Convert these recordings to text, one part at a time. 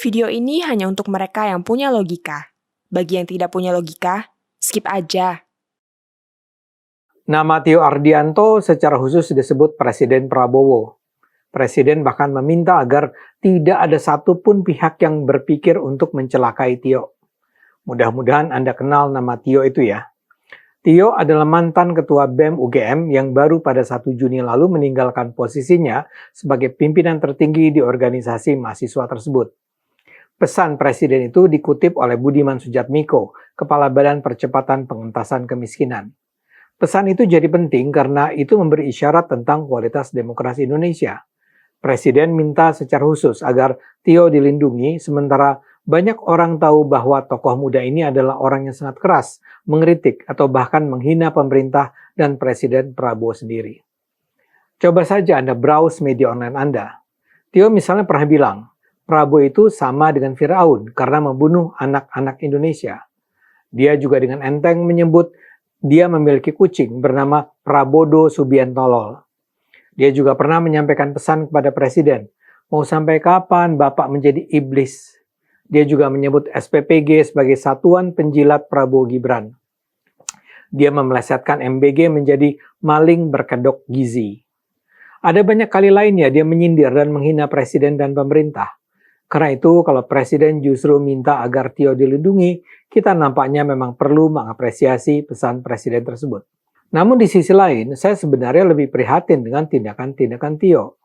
Video ini hanya untuk mereka yang punya logika. Bagi yang tidak punya logika, skip aja. Nama Tio Ardianto secara khusus disebut Presiden Prabowo. Presiden bahkan meminta agar tidak ada satupun pihak yang berpikir untuk mencelakai Tio. Mudah-mudahan Anda kenal nama Tio itu ya. Tio adalah mantan Ketua BEM UGM yang baru pada 1 Juni lalu meninggalkan posisinya sebagai pimpinan tertinggi di organisasi mahasiswa tersebut. Pesan Presiden itu dikutip oleh Budiman Sujatmiko, Kepala Badan Percepatan Pengentasan Kemiskinan. Pesan itu jadi penting karena itu memberi isyarat tentang kualitas demokrasi Indonesia. Presiden minta secara khusus agar Tio dilindungi, sementara banyak orang tahu bahwa tokoh muda ini adalah orang yang sangat keras, mengkritik atau bahkan menghina pemerintah dan Presiden Prabowo sendiri. Coba saja Anda browse media online Anda. Tio misalnya pernah bilang, Prabowo itu sama dengan Firaun karena membunuh anak-anak Indonesia. Dia juga dengan enteng menyebut dia memiliki kucing bernama Prabodo Subiantolol. Dia juga pernah menyampaikan pesan kepada Presiden, mau sampai kapan Bapak menjadi iblis? Dia juga menyebut SPPG sebagai Satuan Penjilat Prabowo Gibran. Dia memelesetkan MBG menjadi maling berkedok gizi. Ada banyak kali lainnya dia menyindir dan menghina Presiden dan pemerintah. Karena itu, kalau Presiden justru minta agar Tio dilindungi, kita nampaknya memang perlu mengapresiasi pesan Presiden tersebut. Namun di sisi lain, saya sebenarnya lebih prihatin dengan tindakan-tindakan Tio.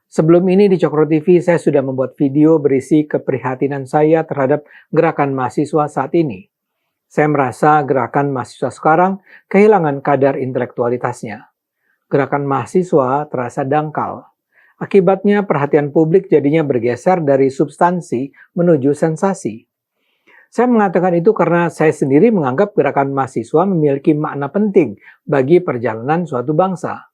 Sebelum ini di Cokro TV, saya sudah membuat video berisi keprihatinan saya terhadap gerakan mahasiswa saat ini. Saya merasa gerakan mahasiswa sekarang kehilangan kadar intelektualitasnya. Gerakan mahasiswa terasa dangkal. Akibatnya perhatian publik jadinya bergeser dari substansi menuju sensasi. Saya mengatakan itu karena saya sendiri menganggap gerakan mahasiswa memiliki makna penting bagi perjalanan suatu bangsa.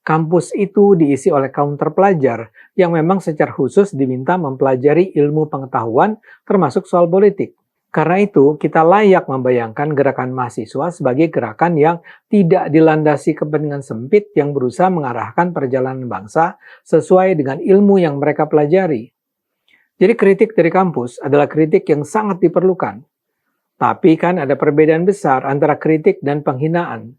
Kampus itu diisi oleh kaum terpelajar yang memang secara khusus diminta mempelajari ilmu pengetahuan termasuk soal politik. Karena itu, kita layak membayangkan gerakan mahasiswa sebagai gerakan yang tidak dilandasi kepentingan sempit yang berusaha mengarahkan perjalanan bangsa sesuai dengan ilmu yang mereka pelajari. Jadi kritik dari kampus adalah kritik yang sangat diperlukan. Tapi kan ada perbedaan besar antara kritik dan penghinaan.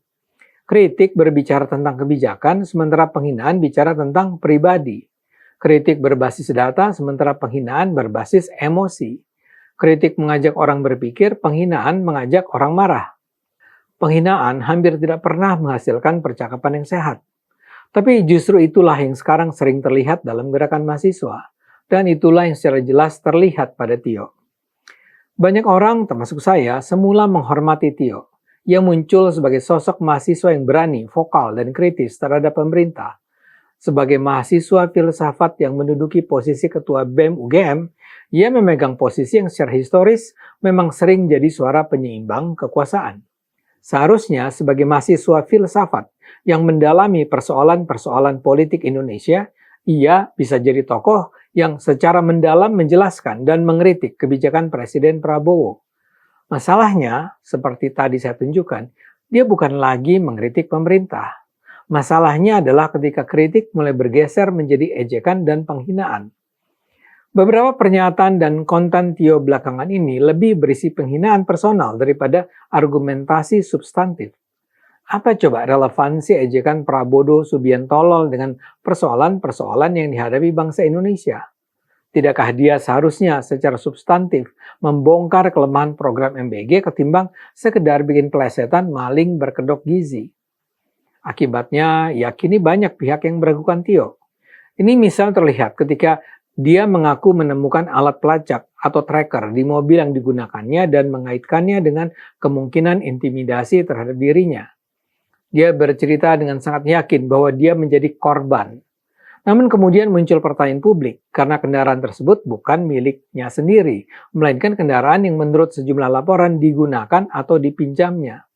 Kritik berbicara tentang kebijakan, sementara penghinaan bicara tentang pribadi. Kritik berbasis data, sementara penghinaan berbasis emosi. Kritik mengajak orang berpikir, penghinaan mengajak orang marah. Penghinaan hampir tidak pernah menghasilkan percakapan yang sehat. Tapi justru itulah yang sekarang sering terlihat dalam gerakan mahasiswa. Dan itulah yang secara jelas terlihat pada Tio. Banyak orang, termasuk saya, semula menghormati Tio, yang muncul sebagai sosok mahasiswa yang berani, vokal, dan kritis terhadap pemerintah. Sebagai mahasiswa filsafat yang menduduki posisi ketua BEM UGM, ia memegang posisi yang secara historis memang sering jadi suara penyeimbang kekuasaan. Seharusnya sebagai mahasiswa filsafat yang mendalami persoalan-persoalan politik Indonesia, ia bisa jadi tokoh yang secara mendalam menjelaskan dan mengkritik kebijakan Presiden Prabowo. Masalahnya, seperti tadi saya tunjukkan, dia bukan lagi mengkritik pemerintah. Masalahnya adalah ketika kritik mulai bergeser menjadi ejekan dan penghinaan. Beberapa pernyataan dan konten Tio belakangan ini lebih berisi penghinaan personal daripada argumentasi substantif. Apa coba relevansi ejekan Prabowo Subiantolol dengan persoalan-persoalan yang dihadapi bangsa Indonesia? Tidakkah dia seharusnya secara substantif membongkar kelemahan program MBG ketimbang sekedar bikin plesetan maling berkedok gizi? Akibatnya, ya kini banyak pihak yang meragukan Tio. Ini misal terlihat ketika dia mengaku menemukan alat pelacak atau tracker di mobil yang digunakannya dan mengaitkannya dengan kemungkinan intimidasi terhadap dirinya. Dia bercerita dengan sangat yakin bahwa dia menjadi korban. Namun kemudian muncul pertanyaan publik karena kendaraan tersebut bukan miliknya sendiri, melainkan kendaraan yang menurut sejumlah laporan digunakan atau dipinjamnya.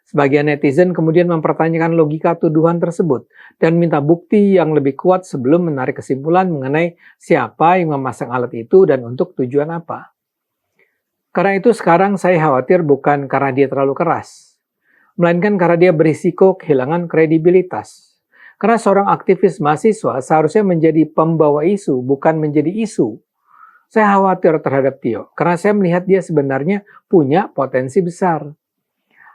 Sebagian netizen kemudian mempertanyakan logika tuduhan tersebut dan minta bukti yang lebih kuat sebelum menarik kesimpulan mengenai siapa yang memasang alat itu dan untuk tujuan apa. Karena itu sekarang saya khawatir bukan karena dia terlalu keras, melainkan karena dia berisiko kehilangan kredibilitas. Karena seorang aktivis mahasiswa seharusnya menjadi pembawa isu, bukan menjadi isu. Saya khawatir terhadap Tio, karena saya melihat dia sebenarnya punya potensi besar.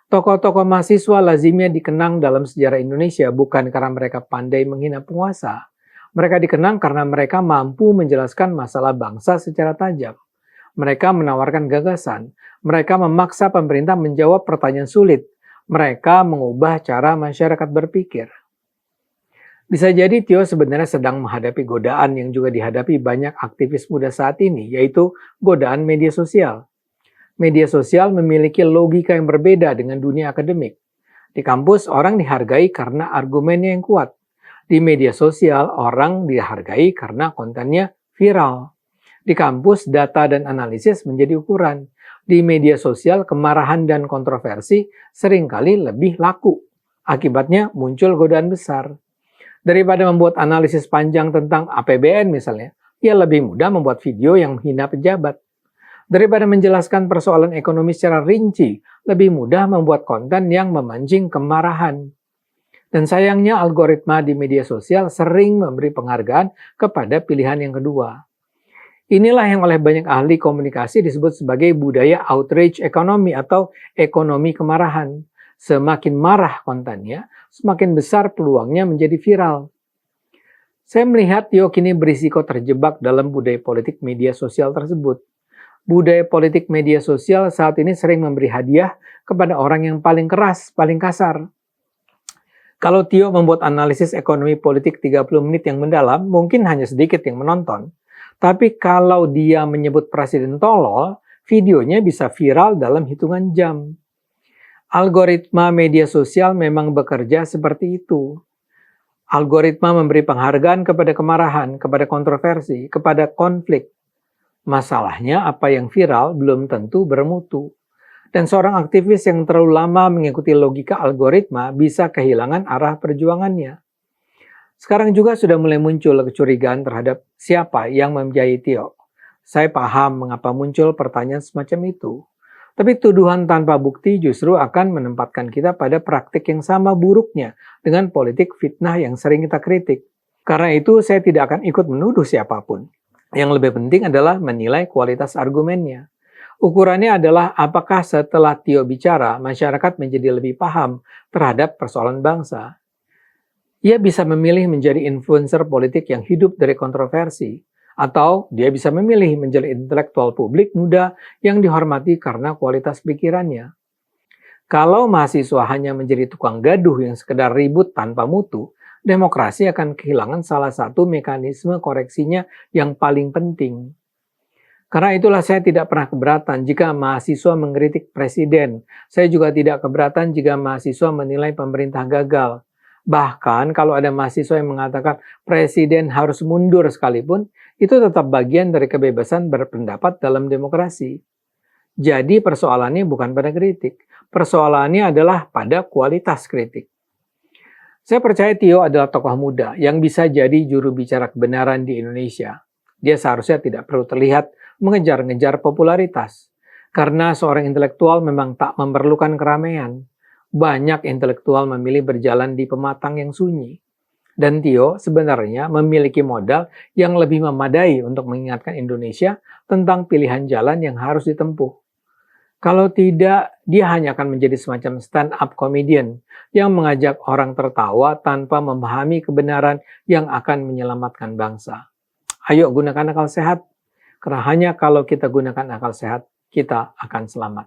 Tokoh-tokoh mahasiswa lazimnya dikenang dalam sejarah Indonesia bukan karena mereka pandai menghina penguasa. Mereka dikenang karena mereka mampu menjelaskan masalah bangsa secara tajam. Mereka menawarkan gagasan. Mereka memaksa pemerintah menjawab pertanyaan sulit. Mereka mengubah cara masyarakat berpikir. Bisa jadi Tio sebenarnya sedang menghadapi godaan yang juga dihadapi banyak aktivis muda saat ini, yaitu godaan media sosial. Media sosial memiliki logika yang berbeda dengan dunia akademik. Di kampus, orang dihargai karena argumennya yang kuat. Di media sosial, orang dihargai karena kontennya viral. Di kampus, data dan analisis menjadi ukuran. Di media sosial, kemarahan dan kontroversi seringkali lebih laku. Akibatnya muncul godaan besar. Daripada membuat analisis panjang tentang APBN misalnya, ia lebih mudah membuat video yang menghina pejabat. Daripada menjelaskan persoalan ekonomi secara rinci, lebih mudah membuat konten yang memancing kemarahan. Dan sayangnya algoritma di media sosial sering memberi penghargaan kepada pilihan yang kedua. Inilah yang oleh banyak ahli komunikasi disebut sebagai budaya outrage economy atau ekonomi kemarahan. Semakin marah kontennya, semakin besar peluangnya menjadi viral. Saya melihat Tio kini berisiko terjebak dalam budaya politik media sosial tersebut. Budaya politik media sosial saat ini sering memberi hadiah kepada orang yang paling keras, paling kasar. Kalau Tio membuat analisis ekonomi politik 30 menit yang mendalam, mungkin hanya sedikit yang menonton. Tapi kalau dia menyebut presiden tolol, videonya bisa viral dalam hitungan jam. Algoritma media sosial memang bekerja seperti itu. Algoritma memberi penghargaan kepada kemarahan, kepada kontroversi, kepada konflik. Masalahnya apa yang viral belum tentu bermutu. Dan seorang aktivis yang terlalu lama mengikuti logika algoritma bisa kehilangan arah perjuangannya. Sekarang juga sudah mulai muncul kecurigaan terhadap siapa yang membiayai Tio. Saya paham mengapa muncul pertanyaan semacam itu. Tapi tuduhan tanpa bukti justru akan menempatkan kita pada praktik yang sama buruknya dengan politik fitnah yang sering kita kritik. Karena itu saya tidak akan ikut menuduh siapapun. Yang lebih penting adalah menilai kualitas argumennya. Ukurannya adalah apakah setelah Tio bicara, masyarakat menjadi lebih paham terhadap persoalan bangsa. Ia bisa memilih menjadi influencer politik yang hidup dari kontroversi. Atau dia bisa memilih menjadi intelektual publik muda yang dihormati karena kualitas pikirannya. Kalau mahasiswa hanya menjadi tukang gaduh yang sekedar ribut tanpa mutu, demokrasi akan kehilangan salah satu mekanisme koreksinya yang paling penting. Karena itulah saya tidak pernah keberatan jika mahasiswa mengkritik presiden. Saya juga tidak keberatan jika mahasiswa menilai pemerintah gagal. Bahkan kalau ada mahasiswa yang mengatakan presiden harus mundur sekalipun, itu tetap bagian dari kebebasan berpendapat dalam demokrasi. Jadi persoalannya bukan pada kritik, persoalannya adalah pada kualitas kritik. Saya percaya Tio adalah tokoh muda yang bisa jadi juru bicara kebenaran di Indonesia. Dia seharusnya tidak perlu terlihat mengejar-ngejar popularitas. Karena seorang intelektual memang tak memerlukan keramaian. Banyak intelektual memilih berjalan di pematang yang sunyi. Dan Tio sebenarnya memiliki modal yang lebih memadai untuk mengingatkan Indonesia tentang pilihan jalan yang harus ditempuh. Kalau tidak, dia hanya akan menjadi semacam stand-up comedian yang mengajak orang tertawa tanpa memahami kebenaran yang akan menyelamatkan bangsa. Ayo gunakan akal sehat, karena hanya kalau kita gunakan akal sehat, kita akan selamat.